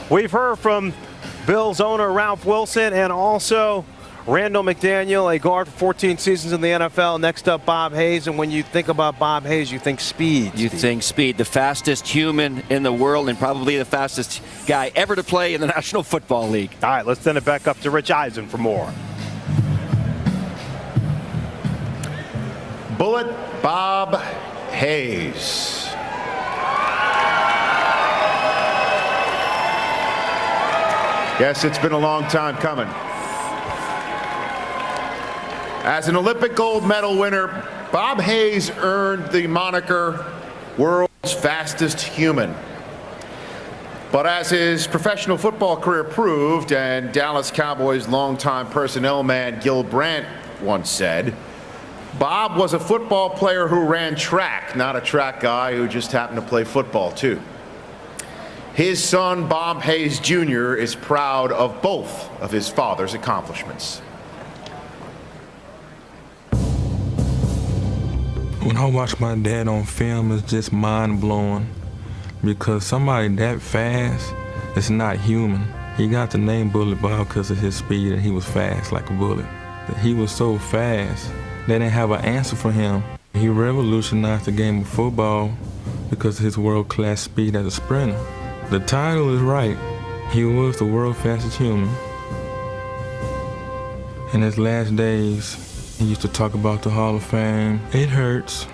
We've heard from Bills owner Ralph Wilson and also Randall McDaniel, a guard for 14 seasons in the NFL. Next up, Bob Hayes. And when you think about Bob Hayes, you think speed. You think speed. The fastest human in the world and probably the fastest guy ever to play in the National Football League. All right, let's send it back up to Rich Eisen for more. Bullet Bob Hayes. Yes, it's been a long time coming. As an Olympic gold medal winner, Bob Hayes earned the moniker world's fastest human. But as his professional football career proved, and Dallas Cowboys longtime personnel man Gil Brandt once said, Bob was a football player who ran track, not a track guy who just happened to play football too. His son, Bob Hayes Jr., is proud of both of his father's accomplishments. When I watch my dad on film, it's just mind-blowing because somebody that fast is not human. He got the name Bullet Bob because of his speed, and he was fast like a bullet. He was so fast, they didn't have an answer for him. He revolutionized the game of football because of his world-class speed as a sprinter. The title is right. He was the world's fastest human. In his last days, he used to talk about the Hall of Fame. It hurts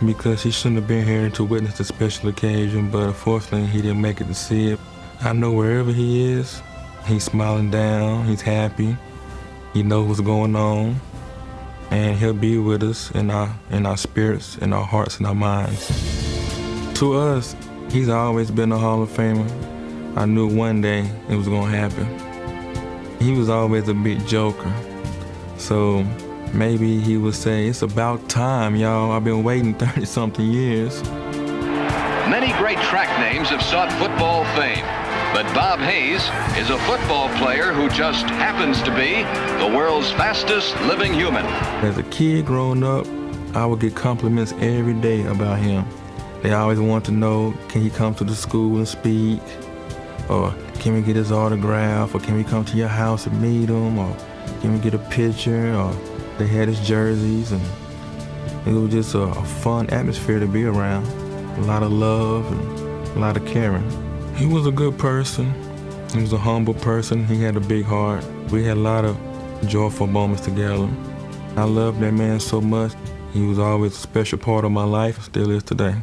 because he shouldn't have been here to witness the special occasion, but unfortunately he didn't make it to see it. I know wherever he is, he's smiling down, he's happy, he knows what's going on, and he'll be with us in our spirits, in our hearts, and our minds. To us, he's always been a Hall of Famer. I knew one day it was gonna happen. He was always a big joker, so maybe he would say, it's about time, y'all. I've been waiting 30-something years. Many great track names have sought football fame, but Bob Hayes is a football player who just happens to be the world's fastest living human. As a kid growing up, I would get compliments every day about him. They always want to know, can he come to the school and speak? Or can we get his autograph? Or can we come to your house and meet him? Or can we get a picture? Or they had his jerseys, and it was just a fun atmosphere to be around. A lot of love and a lot of caring. He was a good person. He was a humble person. He had a big heart. We had a lot of joyful moments together. I loved that man so much. He was always a special part of my life, still is today.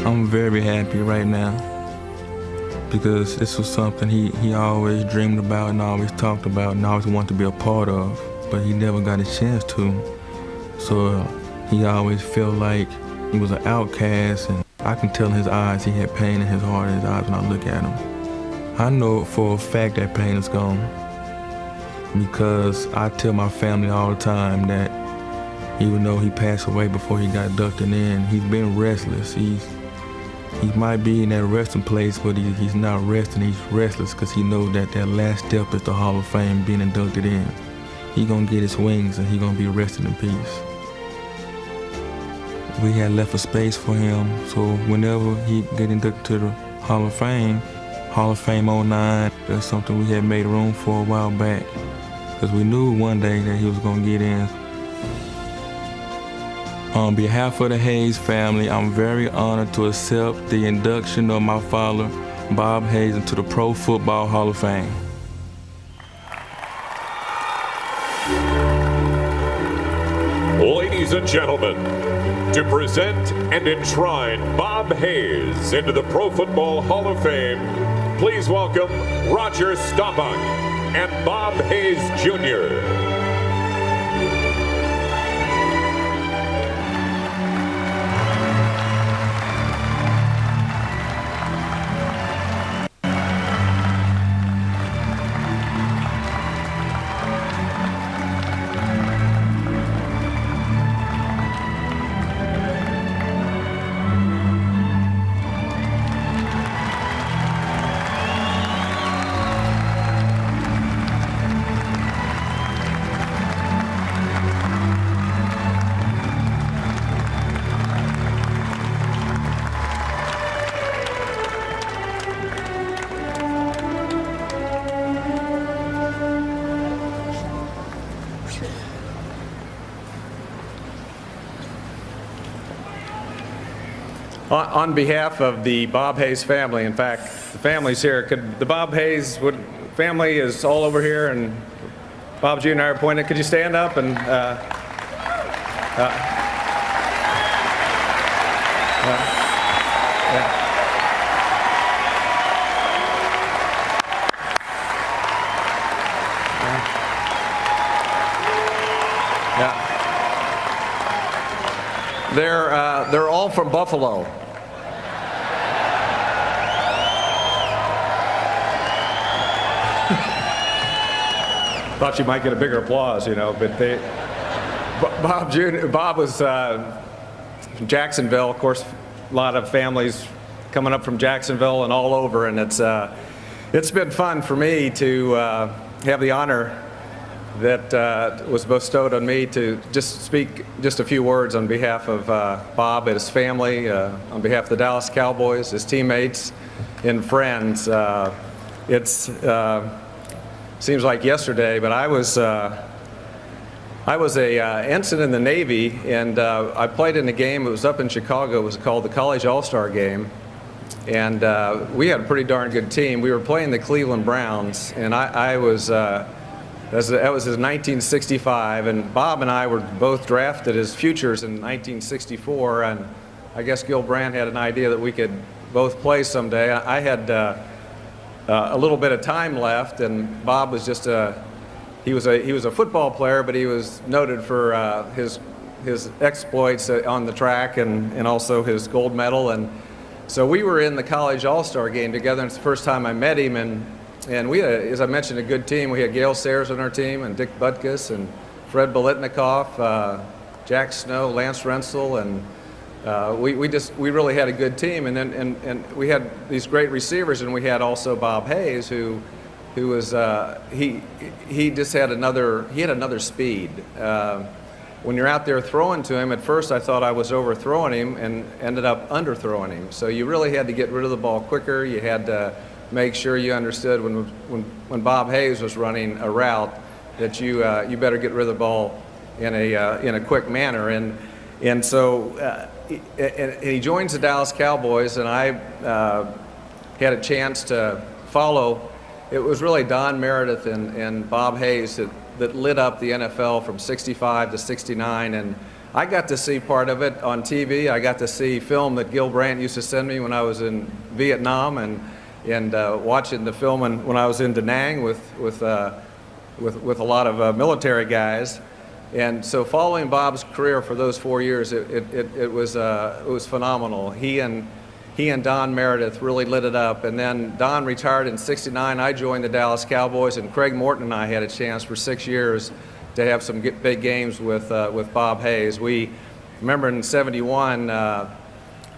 I'm very happy right now because this was something he always dreamed about and always talked about and always wanted to be a part of, but he never got a chance to. So he always felt like he was an outcast, and I can tell in his eyes he had pain in his heart, in his eyes when I look at him. I know for a fact that pain is gone because I tell my family all the time that even though he passed away before he got inducted in, he's been restless. He might be in that resting place, but he's not resting, he's restless because he knows that that last step is the Hall of Fame, being inducted in. He's gonna get his wings and he's gonna be resting in peace. We had left a space for him, so whenever he get inducted to the Hall of Fame 09, that's something we had made room for a while back because we knew one day that he was gonna get in. On behalf of the Hayes family, I'm very honored to accept the induction of my father, Bob Hayes, into the Pro Football Hall of Fame. Ladies and gentlemen, to present and enshrine Bob Hayes into the Pro Football Hall of Fame, please welcome Roger Staubach and Bob Hayes Jr. On behalf of the Bob Hayes family, in fact, the family's here. Could the Bob Hayes family is all over here, and Bob Jr. and I are appointed. Could you stand up and? They're all from Buffalo. Thought you might get a bigger applause, but Bob was from Jacksonville. Of course, a lot of families coming up from Jacksonville and all over, and it's been fun for me to have the honor that was bestowed on me to just speak just a few words on behalf of Bob and his family, on behalf of the Dallas Cowboys, his teammates and friends. Seems like yesterday, but I was a ensign in the Navy, and I played in a game. It was up in Chicago. It was called the College All-Star Game, and we had a pretty darn good team. We were playing the Cleveland Browns, and that was in 1965, and Bob and I were both drafted as futures in 1964, and I guess Gil Brandt had an idea that we could both play someday. I had a little bit of time left, and Bob was he was a football player, but he was noted for his exploits on the track and also his gold medal. And so we were in the College All-Star Game together, and it's the first time I met him. And we had, as I mentioned, a good team. We had Gail Sayers on our team, and Dick Butkus, and Fred Biletnikoff, Jack Snow, Lance Rensel, and we really had a good team. And then we had these great receivers, and we had also Bob Hayes, who was he just had another speed. When you're out there throwing to him, at first I thought I was overthrowing him and ended up underthrowing him. So you really had to get rid of the ball quicker. You had to make sure you understood when Bob Hayes was running a route that you better get rid of the ball in a quick manner. And so he joins the Dallas Cowboys, and I had a chance to follow. It was really Don Meredith and Bob Hayes that lit up the NFL from 65 to 69, and I got to see part of it on TV. I got to see film that Gil Brandt used to send me when I was in Vietnam, and watching the film when I was in Da Nang with a lot of military guys. And so following Bob's career for those 4 years, it was phenomenal. He and Don Meredith really lit it up. And then Don retired in '69. I joined the Dallas Cowboys, and Craig Morton and I had a chance for 6 years to have some big games with Bob Hayes. We remember in '71.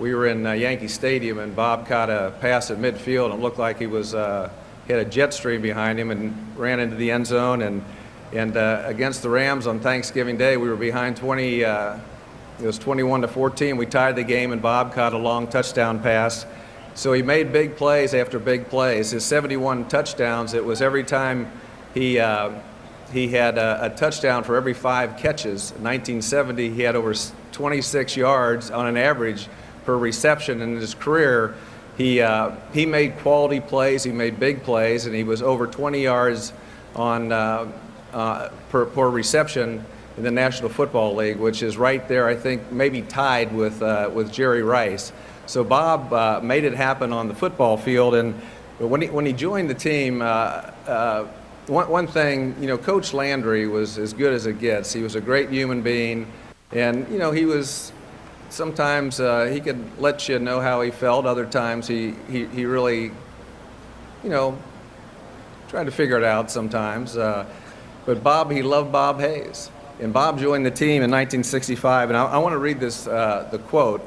We were in Yankee Stadium, and Bob caught a pass at midfield, and it looked like he had a jet stream behind him and ran into the end zone. And against the Rams on Thanksgiving Day, we were behind 20. It was 21-14. We tied the game, and Bob caught a long touchdown pass. So he made big plays after big plays. His 71 touchdowns, it was every time he had a touchdown for every 5 catches. In 1970, he had over 26 yards on an average per reception. In his career, he made quality plays, he made big plays, and he was over 20 yards on per reception in the National Football League, which is right there, I think, maybe tied with Jerry Rice. So Bob made it happen on the football field, and when he joined the team, one thing, Coach Landry was as good as it gets. He was a great human being, and he was. Sometimes he could let you know how he felt. Other times he really, tried to figure it out sometimes. But Bob, he loved Bob Hayes. And Bob joined the team in 1965. And I want to read this, the quote,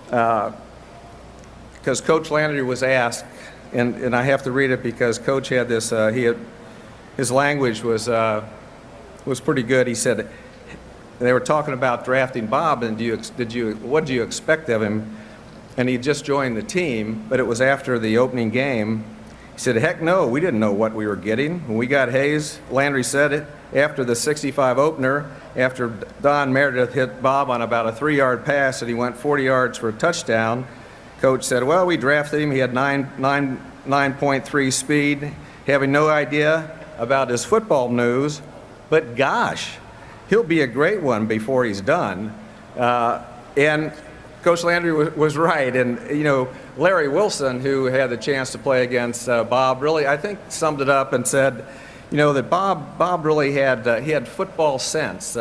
because Coach Landry was asked, and I have to read it because Coach had this, his language was pretty good. He said, they were talking about drafting Bob, and what did you expect of him? And he just joined the team, but it was after the opening game. He said, heck no, we didn't know what we were getting. When we got Hayes, Landry said it, after the '65 opener, after Don Meredith hit Bob on about a 3-yard pass and he went 40 yards for a touchdown, Coach said, well, we drafted him. He had 9.3 speed, having no idea about his football news, but gosh, he'll be a great one before he's done. And Coach Landry was right. And, you know, Larry Wilson, who had the chance to play against Bob, really, I think, summed it up and said, you know, that Bob really had football sense.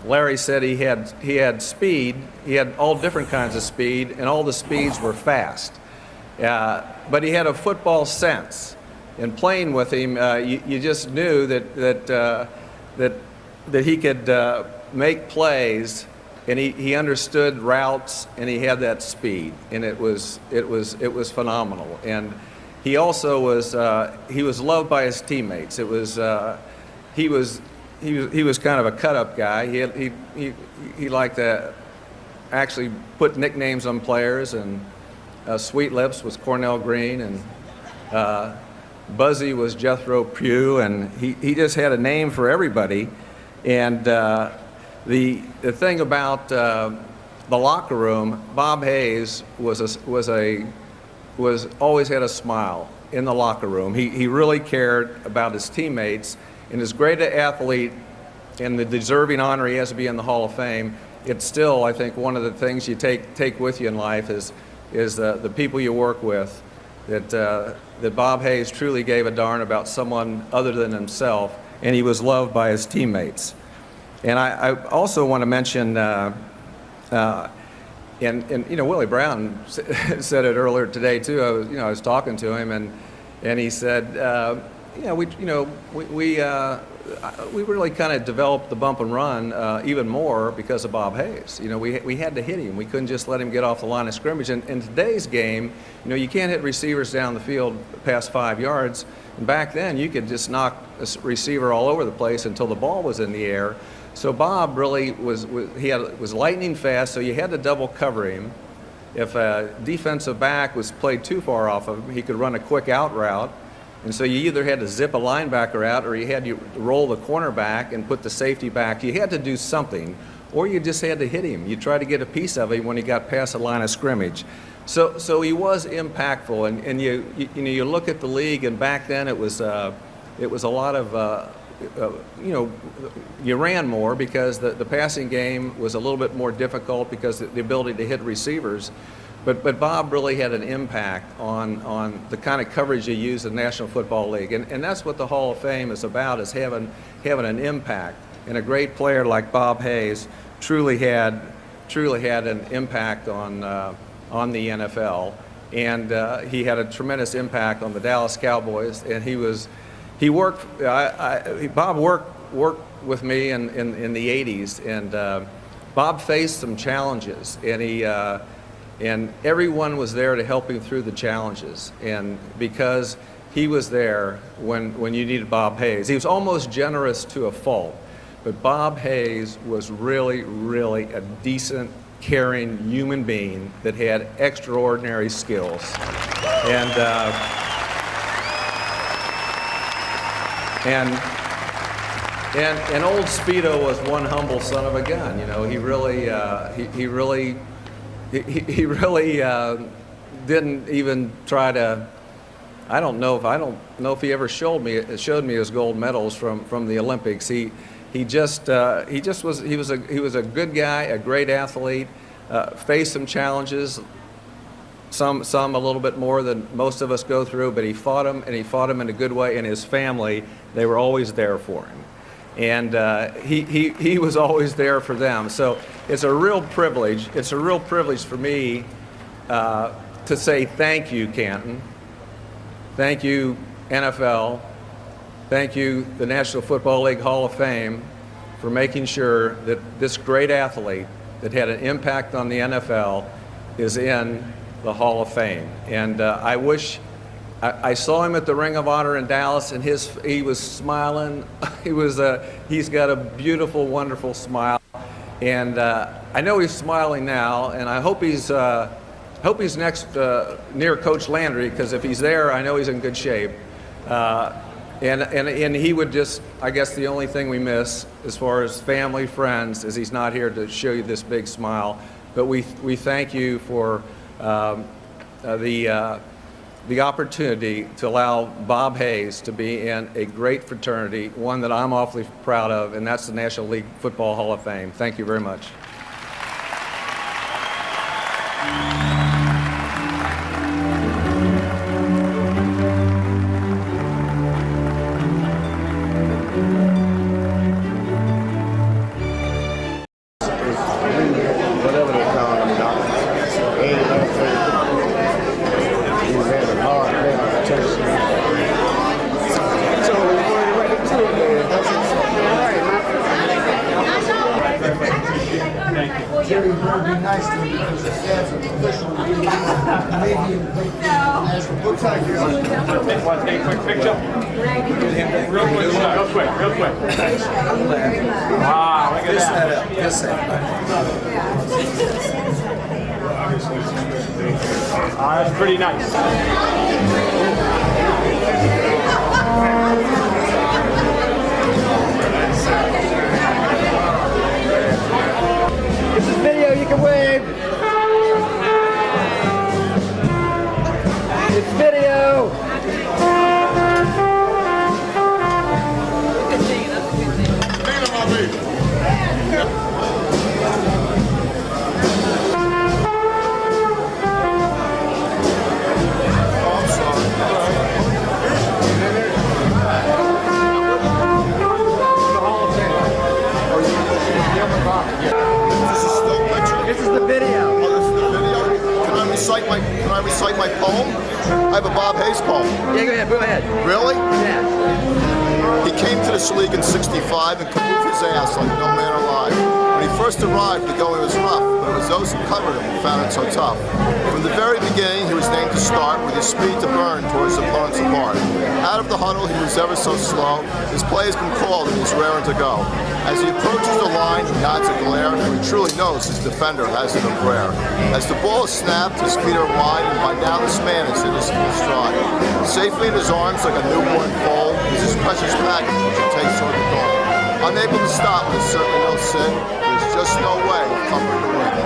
Larry said he had speed. He had all different kinds of speed, and all the speeds were fast. But he had a football sense. And playing with him, you just knew that he could make plays, and he understood routes, and he had that speed, and it was phenomenal. And he also was loved by his teammates. He was kind of a cut-up guy. He liked to actually put nicknames on players, and Sweet Lips was Cornell Green, and Buzzy was Jethro Pugh, and he just had a name for everybody. And the thing about the locker room, Bob Hayes was always had a smile in the locker room. He really cared about his teammates, and as great an athlete and the deserving honor he has to be in the Hall of Fame, it's still, I think, one of the things you take with you in life is the people you work with. That Bob Hayes truly gave a darn about someone other than himself, and he was loved by his teammates. And I also want to mention, and you know, Willie Brown said it earlier today too. I was talking to him, and he said, we really kind of developed the bump and run even more because of Bob Hayes. You know, we had to hit him. We couldn't just let him get off the line of scrimmage. And in today's game, you know, you can't hit receivers down the field past 5 yards. And back then, you could just knock a receiver all over the place until the ball was in the air. So Bob really was lightning fast, so you had to double cover him. If a defensive back was played too far off of him, he could run a quick out route. And so you either had to zip a linebacker out, or you had to roll the cornerback and put the safety back. You had to do something, or you just had to hit him. You try to get a piece of him when he got past the line of scrimmage. So he was impactful, and you look at the league, and back then it was a lot of you ran more because the passing game was a little bit more difficult because the ability to hit receivers. But Bob really had an impact on the kind of coverage you use in the National Football League. And that's what the Hall of Fame is about, is having an impact. And a great player like Bob Hayes truly had an impact on the NFL. And he had a tremendous impact on the Dallas Cowboys. And Bob worked with me in the 80s. And Bob faced some challenges. And everyone was there to help him through the challenges. And because he was there when you needed Bob Hayes, he was almost generous to a fault. But Bob Hayes was really, really a decent, caring human being that had extraordinary skills. And old Speedo was one humble son of a gun. You know, he really didn't even try to. I don't know if he ever showed me his gold medals from the Olympics. He was a good guy, a great athlete. Faced some challenges, some a little bit more than most of us go through, but he fought them, and he fought them in a good way. And his family, they were always there for him. And he was always there for them. So it's a real privilege. It's a real privilege for me to say thank you, Canton. Thank you, NFL. Thank you, the National Football League Hall of Fame, for making sure that this great athlete that had an impact on the NFL is in the Hall of Fame. And I wish. I saw him at the Ring of Honor in Dallas, and he was smiling. He's got a beautiful, wonderful smile, and I know he's smiling now. And I hope he's next near Coach Landry, because if he's there, I know he's in good shape. And he would just, I guess the only thing we miss as far as family, friends, is he's not here to show you this big smile. But we thank you for the opportunity to allow Bob Hayes to be in a great fraternity, one that I'm awfully proud of, and that's the National League Football Hall of Fame. Thank you very much. Whatever they call him, doctor. He was having a hard rehabilitation. So we were ready to it, man. That's Jerry, you're going to be nice to me because the staff's official. Maybe as the book tag you on. Take a quick picture. Real quick. Wow, look at that. That's pretty nice. This is video, you can wave. It's video. This is the video. Oh, this is the video? Can I recite my poem? I have a Bob Hayes poem. Yeah, go ahead. Really? Yeah. He came to this league in '65 and could move his ass like no man alive. When he first arrived, the going was rough, but it was those who covered him who found it so tough. From the very beginning, he was named to start with his speed to burn towards his opponents apart. Out of the huddle, he was ever so slow. His play has been called and he's raring to go. As he approaches the line, he nods a glare, for he truly knows his defender has him in prayer. As the ball is snapped, his feet are wide, and by now this man is in his full stride. Safely in his arms like a newborn foal is his precious package which he takes toward the goal. Unable to stop with certainly no sin, there's just no way of covering the win.